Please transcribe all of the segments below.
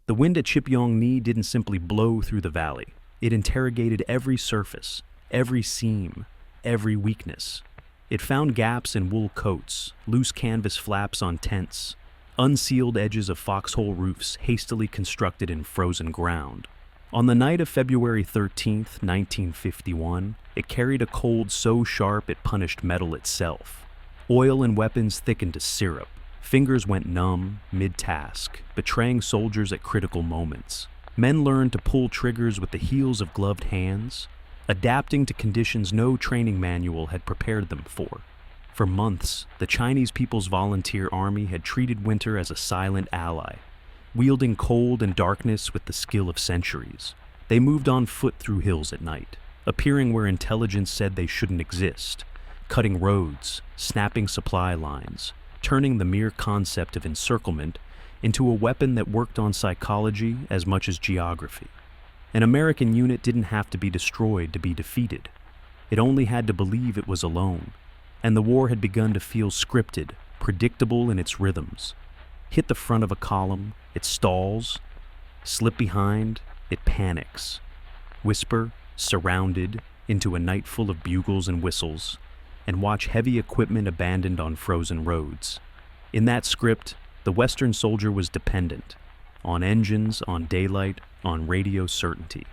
The wind at Chipyong-ni didn't simply blow through the valley. It interrogated every surface, every seam, every weakness. It found gaps in wool coats, loose canvas flaps on tents, unsealed edges of foxhole roofs hastily constructed in frozen ground. On the night of February 13th, 1951, it carried a cold so sharp it punished metal itself. Oil and weapons thickened to syrup. Fingers went numb, mid-task, betraying soldiers at critical moments. Men learned to pull triggers with the heels of gloved hands, adapting to conditions no training manual had prepared them for. For months, the Chinese People's Volunteer Army had treated winter as a silent ally, wielding cold and darkness with the skill of centuries. They moved on foot through hills at night, appearing where intelligence said they shouldn't exist, cutting roads, snapping supply lines, turning the mere concept of encirclement into a weapon that worked on psychology as much as geography. An American unit didn't have to be destroyed to be defeated. It only had to believe it was alone, and the war had begun to feel scripted, predictable in its rhythms. Hit the front of a column, it stalls. Slip behind, it panics. Whisper, surrounded, into a night full of bugles and whistles, and watch heavy equipment abandoned on frozen roads. In that script, the Western soldier was dependent on engines, on daylight, on radio certainty,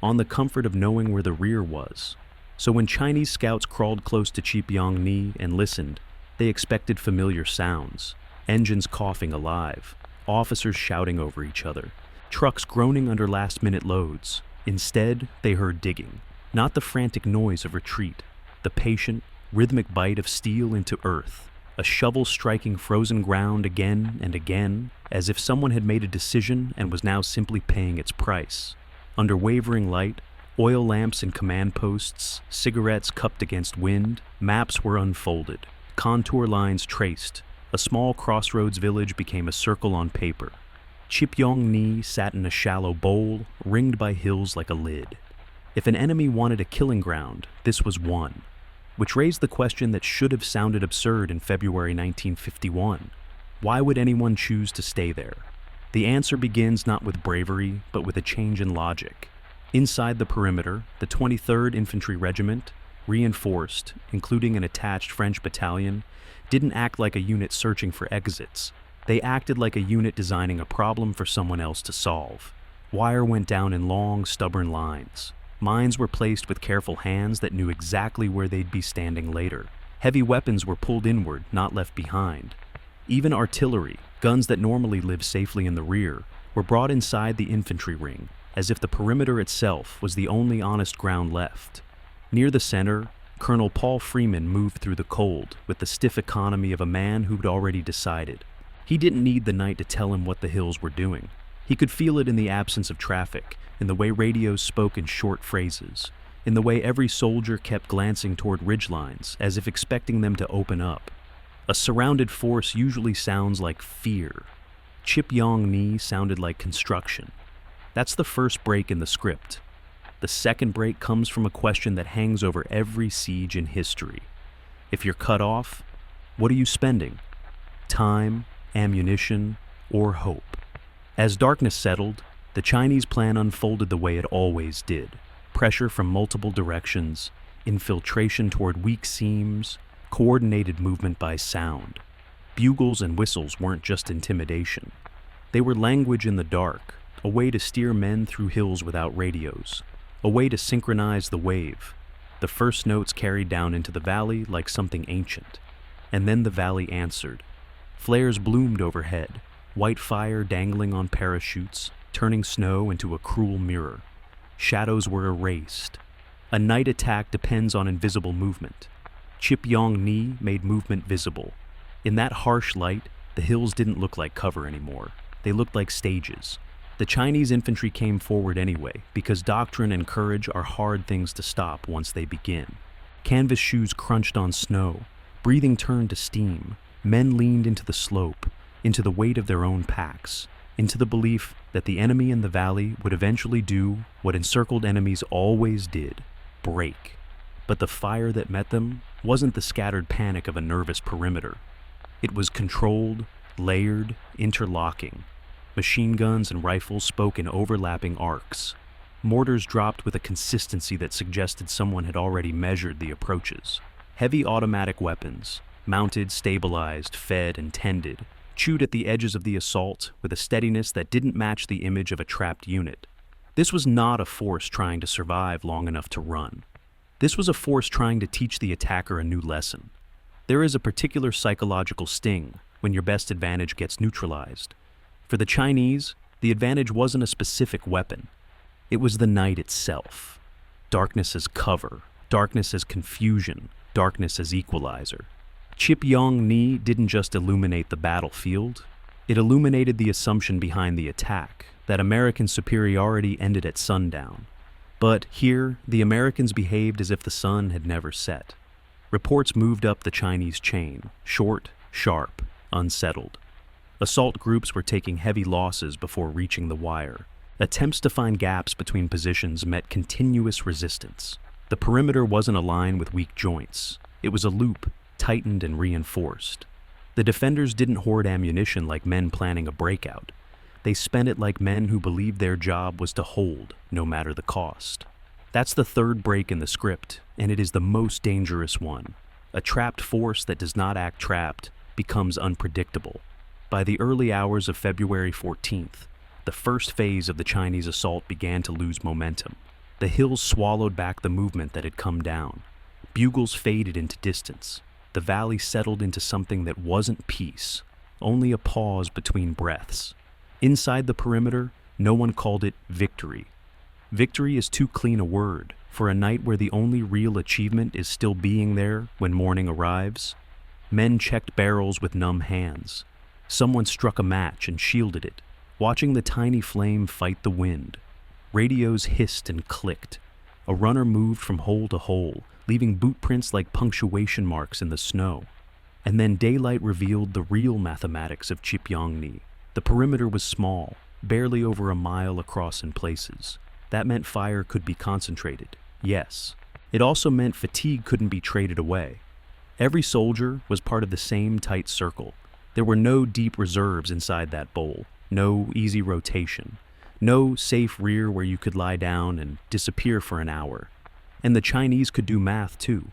on the comfort of knowing where the rear was. So when Chinese scouts crawled close to Chipyong-ni and listened, they expected familiar sounds, engines coughing alive, officers shouting over each other, trucks groaning under last-minute loads. Instead, they heard digging, not the frantic noise of retreat, the patient, rhythmic bite of steel into earth, a shovel striking frozen ground again and again, as if someone had made a decision and was now simply paying its price. Under wavering light, oil lamps in command posts, cigarettes cupped against wind, maps were unfolded, contour lines traced. A small crossroads village became a circle on paper. Chipyong-ni sat in a shallow bowl, ringed by hills like a lid. If an enemy wanted a killing ground, this was one. Which raised the question that should have sounded absurd in February 1951. Why would anyone choose to stay there? The answer begins not with bravery, but with a change in logic. Inside the perimeter, the 23rd Infantry Regiment, reinforced, including an attached French Battalion, didn't act like a unit searching for exits. They acted like a unit designing a problem for someone else to solve. Wire went down in long, stubborn lines. Mines were placed with careful hands that knew exactly where they'd be standing later. Heavy weapons were pulled inward, not left behind. Even artillery, guns that normally live safely in the rear, were brought inside the infantry ring, as if the perimeter itself was the only honest ground left. Near the center, Colonel Paul Freeman moved through the cold with the stiff economy of a man who'd already decided. He didn't need the night to tell him what the hills were doing. He could feel it in the absence of traffic, in the way radios spoke in short phrases, in the way every soldier kept glancing toward ridgelines as if expecting them to open up. A surrounded force usually sounds like fear. Chipyong-ni sounded like construction. That's the first break in the script. The second break comes from a question that hangs over every siege in history. If you're cut off, what are you spending? Time, ammunition, or hope? As darkness settled, the Chinese plan unfolded the way it always did. Pressure from multiple directions, infiltration toward weak seams, coordinated movement by sound. Bugles and whistles weren't just intimidation. They were language in the dark, a way to steer men through hills without radios, a way to synchronize the wave. The first notes carried down into the valley like something ancient. And then the valley answered. Flares bloomed overhead, white fire dangling on parachutes, turning snow into a cruel mirror. Shadows were erased. A night attack depends on invisible movement. Chipyong-ni made movement visible. In that harsh light, the hills didn't look like cover anymore. They looked like stages. The Chinese infantry came forward anyway, because doctrine and courage are hard things to stop once they begin. Canvas shoes crunched on snow. Breathing turned to steam. Men leaned into the slope, into the weight of their own packs, into the belief that the enemy in the valley would eventually do what encircled enemies always did, break. But the fire that met them wasn't the scattered panic of a nervous perimeter. It was controlled, layered, interlocking. Machine guns and rifles spoke in overlapping arcs. Mortars dropped with a consistency that suggested someone had already measured the approaches. Heavy automatic weapons, mounted, stabilized, fed, and tended, chewed at the edges of the assault with a steadiness that didn't match the image of a trapped unit. This was not a force trying to survive long enough to run. This was a force trying to teach the attacker a new lesson. There is a particular psychological sting when your best advantage gets neutralized. For the Chinese, the advantage wasn't a specific weapon. It was the night itself. Darkness as cover, darkness as confusion, darkness as equalizer. Chipyong-ni didn't just illuminate the battlefield, it illuminated the assumption behind the attack, that American superiority ended at sundown. But here, the Americans behaved as if the sun had never set. Reports moved up the Chinese chain, short, sharp, unsettled. Assault groups were taking heavy losses before reaching the wire. Attempts to find gaps between positions met continuous resistance. The perimeter wasn't a line with weak joints. It was a loop, tightened and reinforced. The defenders didn't hoard ammunition like men planning a breakout. They spent it like men who believed their job was to hold, no matter the cost. That's the third break in the script, and it is the most dangerous one. A trapped force that does not act trapped becomes unpredictable. By the early hours of February 14th, the first phase of the Chinese assault began to lose momentum. The hills swallowed back the movement that had come down. Bugles faded into distance. The valley settled into something that wasn't peace, only a pause between breaths. Inside the perimeter, no one called it victory. Victory is too clean a word for a night where the only real achievement is still being there when morning arrives. Men checked barrels with numb hands. Someone struck a match and shielded it, watching the tiny flame fight the wind. Radios hissed and clicked. A runner moved from hole to hole, leaving boot prints like punctuation marks in the snow. And then daylight revealed the real mathematics of Chipyong-ni. The perimeter was small, barely over a mile across in places. That meant fire could be concentrated, yes. It also meant fatigue couldn't be traded away. Every soldier was part of the same tight circle. There were no deep reserves inside that bowl, no easy rotation, no safe rear where you could lie down and disappear for an hour. And the Chinese could do math too.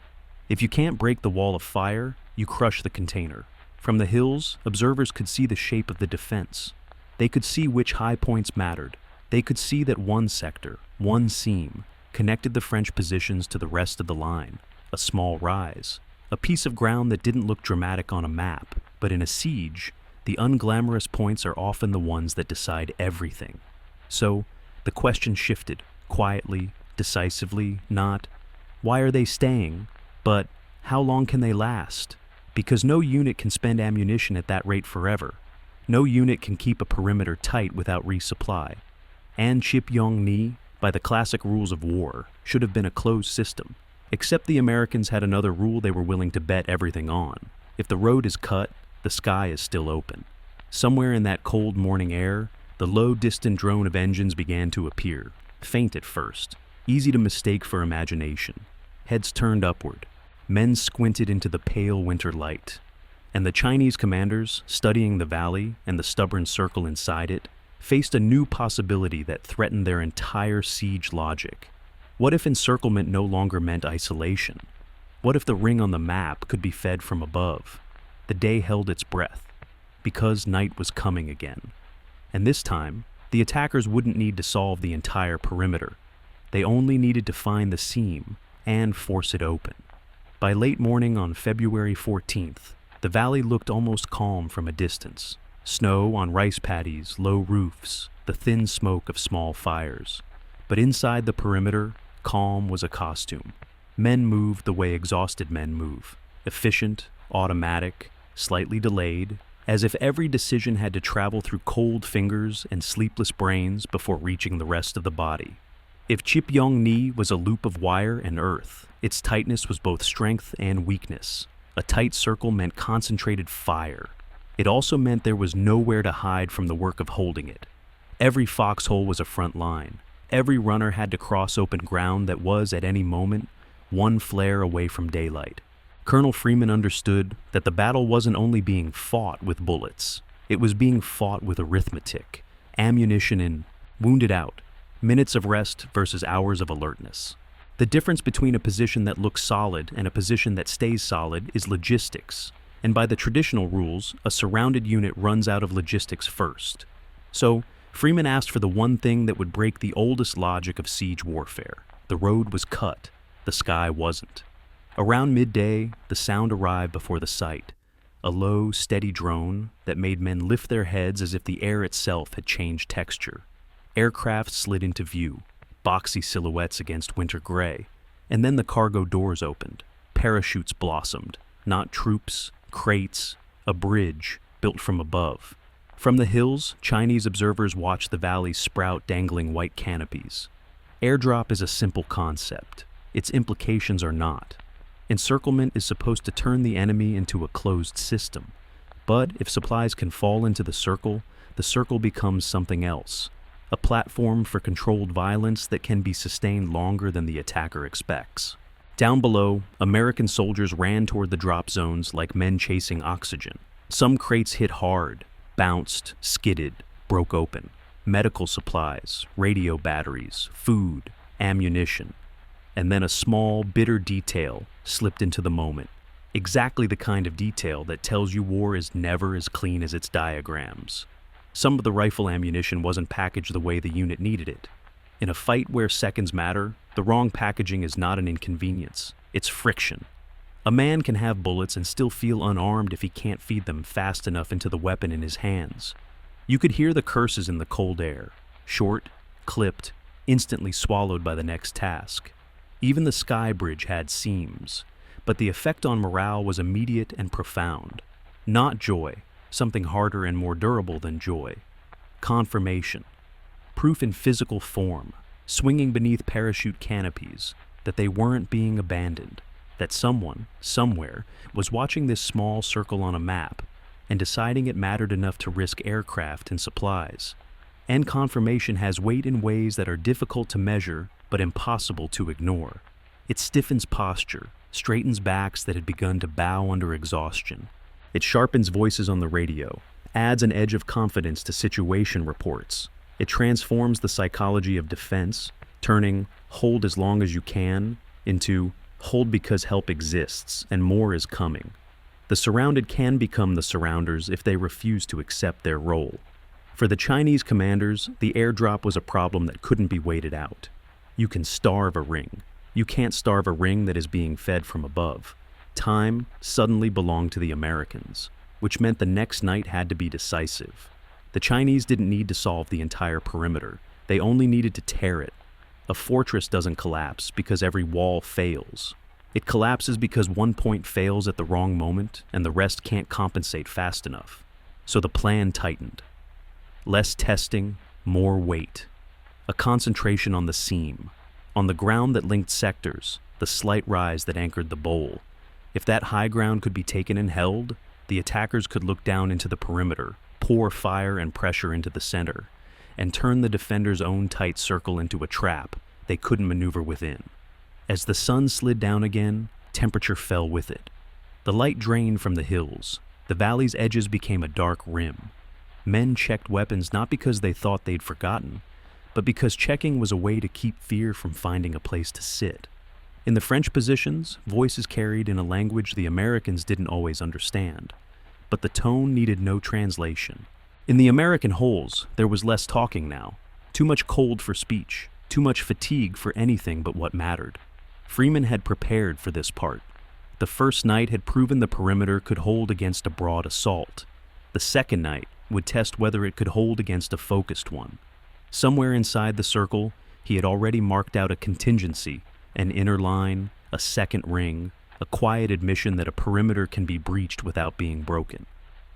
If you can't break the wall of fire, you crush the container. From the hills, observers could see the shape of the defense. They could see which high points mattered. They could see that one sector, one seam, connected the French positions to the rest of the line. A small rise. A piece of ground that didn't look dramatic on a map, but in a siege, the unglamorous points are often the ones that decide everything. So, the question shifted, quietly, decisively, not, why are they staying, but how long can they last? Because no unit can spend ammunition at that rate forever. No unit can keep a perimeter tight without resupply. And Chipyong-ni, by the classic rules of war, should have been a closed system. Except the Americans had another rule they were willing to bet everything on. If the road is cut, the sky is still open. Somewhere in that cold morning air, the low, distant drone of engines began to appear, faint at first, easy to mistake for imagination. Heads turned upward. Men squinted into the pale winter light. And the Chinese commanders, studying the valley and the stubborn circle inside it, faced a new possibility that threatened their entire siege logic. What if encirclement no longer meant isolation? What if the ring on the map could be fed from above? The day held its breath, because night was coming again. And this time, the attackers wouldn't need to solve the entire perimeter. They only needed to find the seam and force it open. By late morning on February 14th, the valley looked almost calm from a distance. Snow on rice paddies, low roofs, the thin smoke of small fires. But inside the perimeter, calm was a costume. Men moved the way exhausted men move. Efficient, automatic, slightly delayed, as if every decision had to travel through cold fingers and sleepless brains before reaching the rest of the body. If Chipyong-ni was a loop of wire and earth, its tightness was both strength and weakness. A tight circle meant concentrated fire. It also meant there was nowhere to hide from the work of holding it. Every foxhole was a front line. Every runner had to cross open ground that was, at any moment, one flare away from daylight. Colonel Freeman understood that the battle wasn't only being fought with bullets, it was being fought with arithmetic, ammunition in, wounded out, minutes of rest versus hours of alertness. The difference between a position that looks solid and a position that stays solid is logistics, and by the traditional rules, a surrounded unit runs out of logistics first. So, Freeman asked for the one thing that would break the oldest logic of siege warfare. The road was cut, the sky wasn't. Around midday, the sound arrived before the sight, a low, steady drone that made men lift their heads as if the air itself had changed texture. Aircraft slid into view, boxy silhouettes against winter gray, and then the cargo doors opened. Parachutes blossomed, not troops, crates, a bridge built from above. From the hills, Chinese observers watched the valleys sprout dangling white canopies. Airdrop is a simple concept. Its implications are not. Encirclement is supposed to turn the enemy into a closed system. But if supplies can fall into the circle becomes something else. A platform for controlled violence that can be sustained longer than the attacker expects. Down below, American soldiers ran toward the drop zones like men chasing oxygen. Some crates hit hard, bounced, skidded, broke open. Medical supplies, radio batteries, food, ammunition. And then a small, bitter detail slipped into the moment. Exactly the kind of detail that tells you war is never as clean as its diagrams. Some of the rifle ammunition wasn't packaged the way the unit needed it. In a fight where seconds matter, the wrong packaging is not an inconvenience, it's friction. A man can have bullets and still feel unarmed if he can't feed them fast enough into the weapon in his hands. You could hear the curses in the cold air, short, clipped, instantly swallowed by the next task. Even the sky bridge had seams, but the effect on morale was immediate and profound. Not joy, something harder and more durable than joy. Confirmation. Proof in physical form, swinging beneath parachute canopies, that they weren't being abandoned, that someone, somewhere, was watching this small circle on a map and deciding it mattered enough to risk aircraft and supplies. And confirmation has weight in ways that are difficult to measure but impossible to ignore. It stiffens posture, straightens backs that had begun to bow under exhaustion. It sharpens voices on the radio, adds an edge of confidence to situation reports. It transforms the psychology of defense, turning "hold as long as you can" into "hold because help exists and more is coming." The surrounded can become the surrounders if they refuse to accept their role. For the Chinese commanders, the airdrop was a problem that couldn't be waited out. You can starve a ring. You can't starve a ring that is being fed from above. Time suddenly belonged to the Americans, which meant the next night had to be decisive. The Chinese didn't need to solve the entire perimeter. They only needed to tear it. A fortress doesn't collapse because every wall fails. It collapses because one point fails at the wrong moment and the rest can't compensate fast enough. So the plan tightened. Less testing, more weight. A concentration on the seam, on the ground that linked sectors, the slight rise that anchored the bowl. If that high ground could be taken and held, the attackers could look down into the perimeter, pour fire and pressure into the center, and turn the defenders' own tight circle into a trap they couldn't maneuver within. As the sun slid down again, temperature fell with it. The light drained from the hills. The valley's edges became a dark rim. Men checked weapons not because they thought they'd forgotten, but because checking was a way to keep fear from finding a place to sit. In the French positions, voices carried in a language the Americans didn't always understand, but the tone needed no translation. In the American holes, there was less talking now, too much cold for speech, too much fatigue for anything but what mattered. Freeman had prepared for this part. The first night had proven the perimeter could hold against a broad assault. The second night would test whether it could hold against a focused one. Somewhere inside the circle, he had already marked out a contingency, an inner line, a second ring, a quiet admission that a perimeter can be breached without being broken.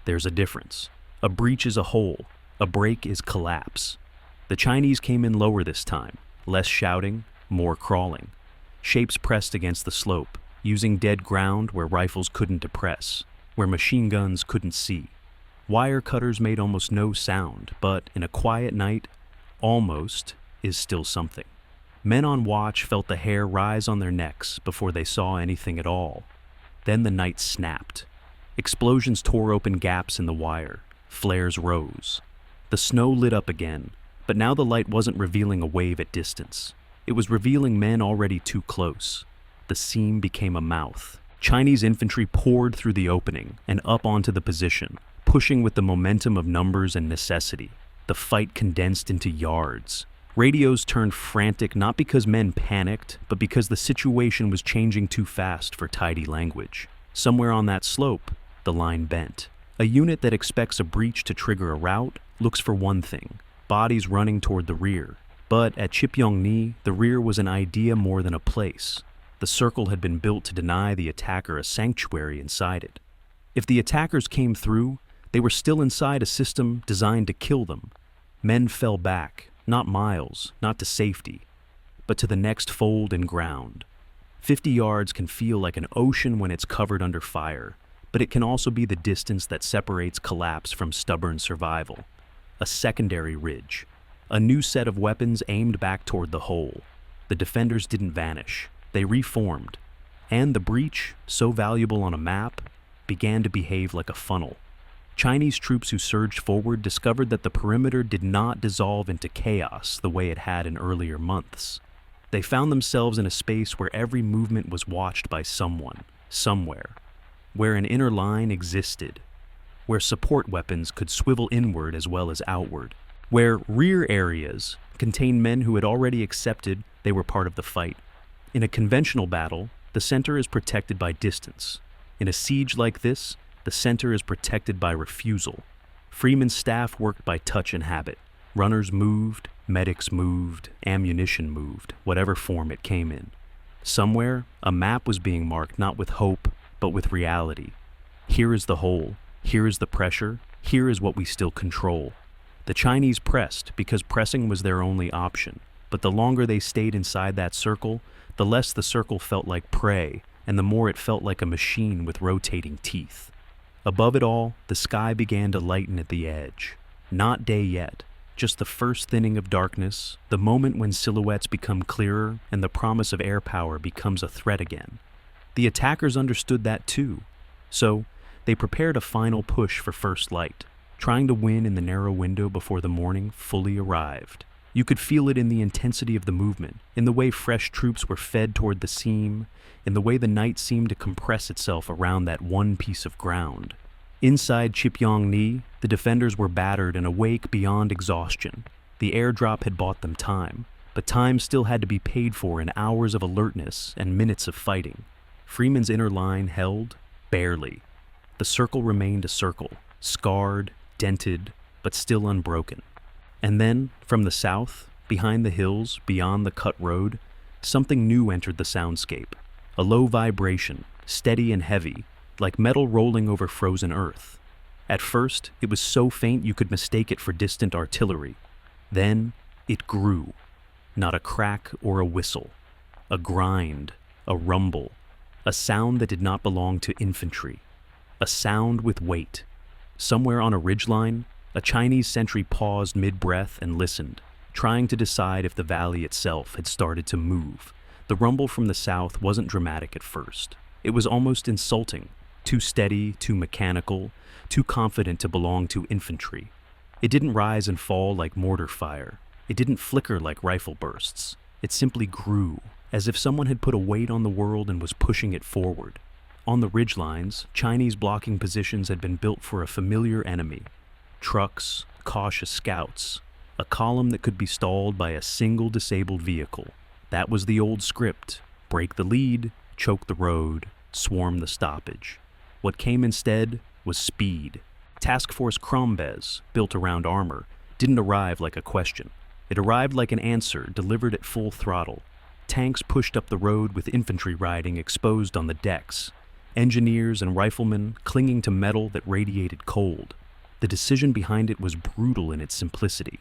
There's a difference. A breach is a hole, a break is collapse. The Chinese came in lower this time, less shouting, more crawling. Shapes pressed against the slope, using dead ground where rifles couldn't depress, where machine guns couldn't see. Wire cutters made almost no sound, but in a quiet night, almost is still something. Men on watch felt the hair rise on their necks before they saw anything at all. Then the night snapped. Explosions tore open gaps in the wire. Flares rose. The The snow lit up again, but now the light wasn't revealing a wave at distance. It was revealing men already too close. The seam became a mouth. Chinese infantry poured through the opening and up onto the position, pushing with the momentum of numbers and necessity. The fight condensed into yards. Radios turned frantic not because men panicked, but because the situation was changing too fast for tidy language. Somewhere on that slope, the line bent. A unit that expects a breach to trigger a rout looks for one thing: bodies running toward the rear. But at Chipyong-ni, the rear was an idea more than a place. The circle had been built to deny the attacker a sanctuary inside it. If the attackers came through, they were still inside a system designed to kill them. Men fell back, not miles, not to safety, but to the next fold in ground. 50 yards can feel like an ocean when it's covered under fire, but it can also be the distance that separates collapse from stubborn survival. A secondary ridge. A new set of weapons aimed back toward the hole. The defenders didn't vanish. They reformed. And the breach, so valuable on a map, began to behave like a funnel. Chinese troops who surged forward discovered that the perimeter did not dissolve into chaos the way it had in earlier months. They found themselves in a space where every movement was watched by someone, somewhere, where an inner line existed, where support weapons could swivel inward as well as outward, where rear areas contained men who had already accepted they were part of the fight. In a conventional battle, the center is protected by distance. In a siege like this, the center is protected by refusal. Freeman's staff worked by touch and habit. Runners moved, medics moved, ammunition moved, whatever form it came in. Somewhere, a map was being marked not with hope, but with reality. Here is the hole, here is the pressure, here is what we still control. The Chinese pressed because pressing was their only option, but the longer they stayed inside that circle, the less the circle felt like prey, and the more it felt like a machine with rotating teeth. Above it all, the sky began to lighten at the edge. Not day yet, just the first thinning of darkness, the moment when silhouettes become clearer and the promise of air power becomes a threat again. The attackers understood that too, so they prepared a final push for first light, trying to win in the narrow window before the morning fully arrived. You could feel it in the intensity of the movement, in the way fresh troops were fed toward the seam, in the way the night seemed to compress itself around that one piece of ground. Inside Chipyong-ni, the defenders were battered and awake beyond exhaustion. The airdrop had bought them time, but time still had to be paid for in hours of alertness and minutes of fighting. Freeman's inner line held, barely. The circle remained a circle, scarred, dented, but still unbroken. And then, from the south, behind the hills, beyond the cut road, something new entered the soundscape. A low vibration, steady and heavy, like metal rolling over frozen earth. At first, it was so faint you could mistake it for distant artillery. Then, it grew. Not a crack or a whistle. A grind, a rumble, a sound that did not belong to infantry. A sound with weight. Somewhere on a ridgeline, a Chinese sentry paused mid-breath and listened, trying to decide if the valley itself had started to move. The rumble from the south wasn't dramatic at first. It was almost insulting, too steady, too mechanical, too confident to belong to infantry. It didn't rise and fall like mortar fire. It didn't flicker like rifle bursts. It simply grew, as if someone had put a weight on the world and was pushing it forward. On the ridgelines, Chinese blocking positions had been built for a familiar enemy. Trucks, cautious scouts, a column that could be stalled by a single disabled vehicle. That was the old script: break the lead, choke the road, swarm the stoppage. What came instead was speed. Task Force Krombez, built around armor, didn't arrive like a question. It arrived like an answer delivered at full throttle. Tanks pushed up the road with infantry riding exposed on the decks. Engineers and riflemen clinging to metal that radiated cold. The decision behind it was brutal in its simplicity.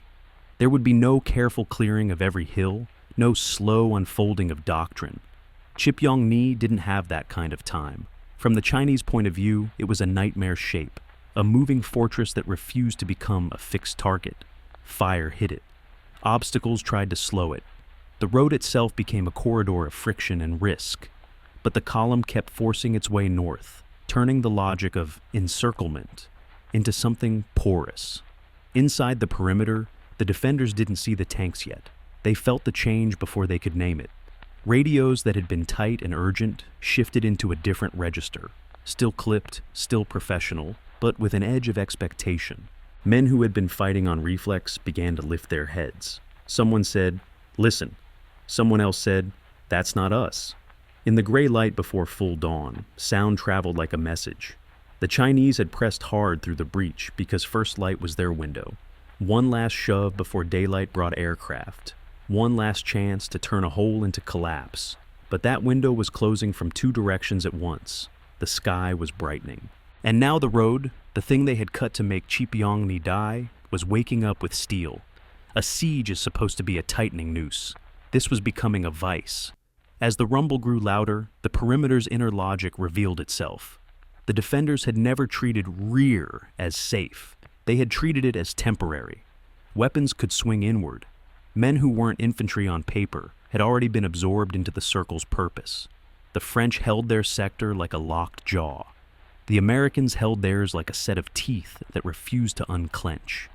There would be no careful clearing of every hill, no slow unfolding of doctrine. Chipyong-ni didn't have that kind of time. From the Chinese point of view, it was a nightmare shape, a moving fortress that refused to become a fixed target. Fire hit it. Obstacles tried to slow it. The road itself became a corridor of friction and risk. But the column kept forcing its way north, turning the logic of encirclement into something porous. Inside the perimeter, the defenders didn't see the tanks yet. They felt the change before they could name it. Radios that had been tight and urgent shifted into a different register, still clipped, still professional, but with an edge of expectation. Men who had been fighting on reflex began to lift their heads. Someone said, "Listen." Someone else said, "That's not us." In the gray light before full dawn, sound traveled like a message. The Chinese had pressed hard through the breach because first light was their window. One last shove before daylight brought aircraft. One last chance to turn a hole into collapse. But that window was closing from two directions at once. The sky was brightening. And now the road, the thing they had cut to make Chipyong-ni die, was waking up with steel. A siege is supposed to be a tightening noose. This was becoming a vice. As the rumble grew louder, the perimeter's inner logic revealed itself. The defenders had never treated rear as safe. They had treated it as temporary. Weapons could swing inward. Men who weren't infantry on paper had already been absorbed into the circle's purpose. The French held their sector like a locked jaw. The Americans held theirs like a set of teeth that refused to unclench.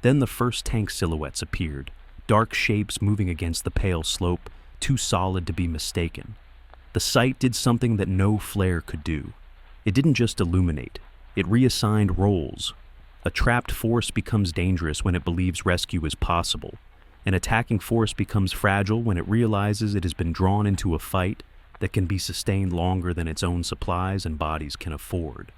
Then the first tank silhouettes appeared, dark shapes moving against the pale slope, too solid to be mistaken. The sight did something that no flare could do. It didn't just illuminate, it reassigned roles. A trapped force becomes dangerous when it believes rescue is possible. An attacking force becomes fragile when it realizes it has been drawn into a fight that can be sustained longer than its own supplies and bodies can afford.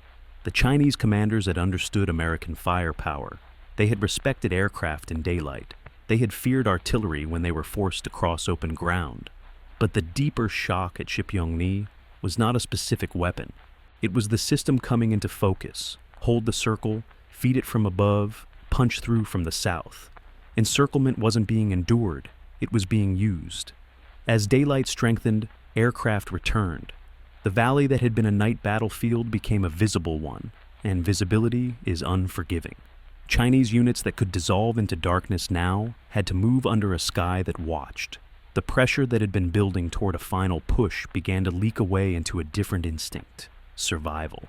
The Chinese commanders had understood American firepower. They had respected aircraft in daylight. They had feared artillery when they were forced to cross open ground. But the deeper shock at Chipyong-ni was not a specific weapon. It was the system coming into focus. Hold the circle, feed it from above, punch through from the south. Encirclement wasn't being endured, it was being used. As daylight strengthened, aircraft returned. The valley that had been a night battlefield became a visible one, and visibility is unforgiving. Chinese units that could dissolve into darkness now had to move under a sky that watched. The pressure that had been building toward a final push began to leak away into a different instinct: survival.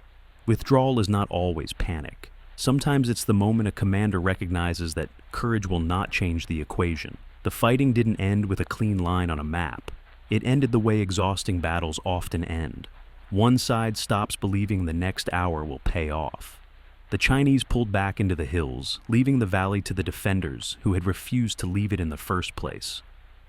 Withdrawal is not always panic. Sometimes it's the moment a commander recognizes that courage will not change the equation. The fighting didn't end with a clean line on a map. It ended the way exhausting battles often end. One side stops believing the next hour will pay off. The Chinese pulled back into the hills, leaving the valley to the defenders who had refused to leave it in the first place.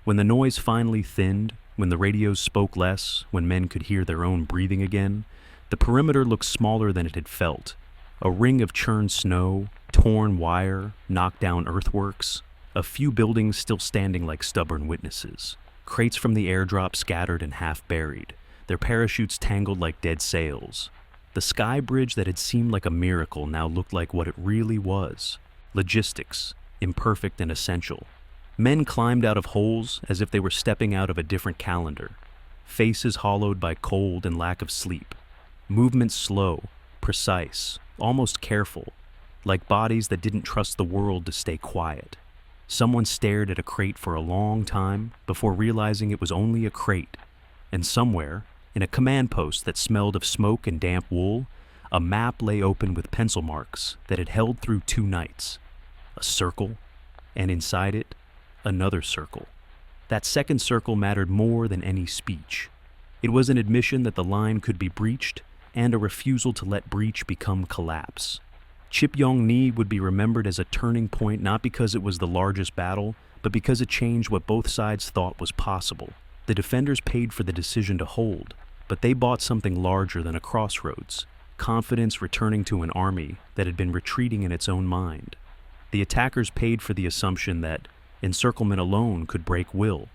When the noise finally thinned, when the radios spoke less, when men could hear their own breathing again, the perimeter looked smaller than it had felt. A ring of churned snow, torn wire, knocked down earthworks, a few buildings still standing like stubborn witnesses, crates from the airdrop scattered and half buried, their parachutes tangled like dead sails. The sky bridge that had seemed like a miracle now looked like what it really was: logistics, imperfect and essential. Men climbed out of holes as if they were stepping out of a different calendar, faces hollowed by cold and lack of sleep, movements slow, precise, almost careful, like bodies that didn't trust the world to stay quiet. Someone stared at a crate for a long time before realizing it was only a crate, and somewhere, in a command post that smelled of smoke and damp wool, a map lay open with pencil marks that had held through 2 nights. A circle, and inside it, another circle. That second circle mattered more than any speech. It was an admission that the line could be breached, and a refusal to let breach become collapse. Chipyong-ni would be remembered as a turning point not because it was the largest battle, but because it changed what both sides thought was possible. The defenders paid for the decision to hold, but they bought something larger than a crossroads: confidence returning to an army that had been retreating in its own mind. The attackers paid for the assumption that encirclement alone could break will.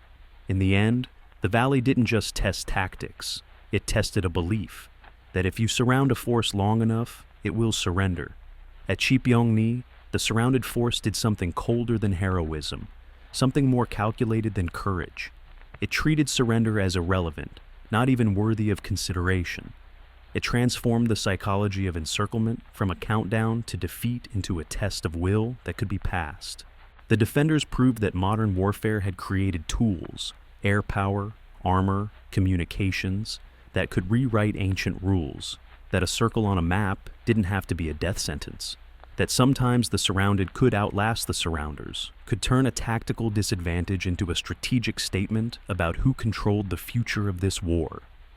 In the end, the valley didn't just test tactics, it tested a belief that if you surround a force long enough, it will surrender. At Chipyong-ni, the surrounded force did something colder than heroism, something more calculated than courage. It treated surrender as irrelevant, not even worthy of consideration. It transformed the psychology of encirclement from a countdown to defeat into a test of will that could be passed. The defenders proved that modern warfare had created tools, air power, armor, communications, that could rewrite ancient rules, that a circle on a map didn't have to be a death sentence. that sometimes the surrounded could outlast the surrounders, could turn a tactical disadvantage into a strategic statement about who controlled the future of this war.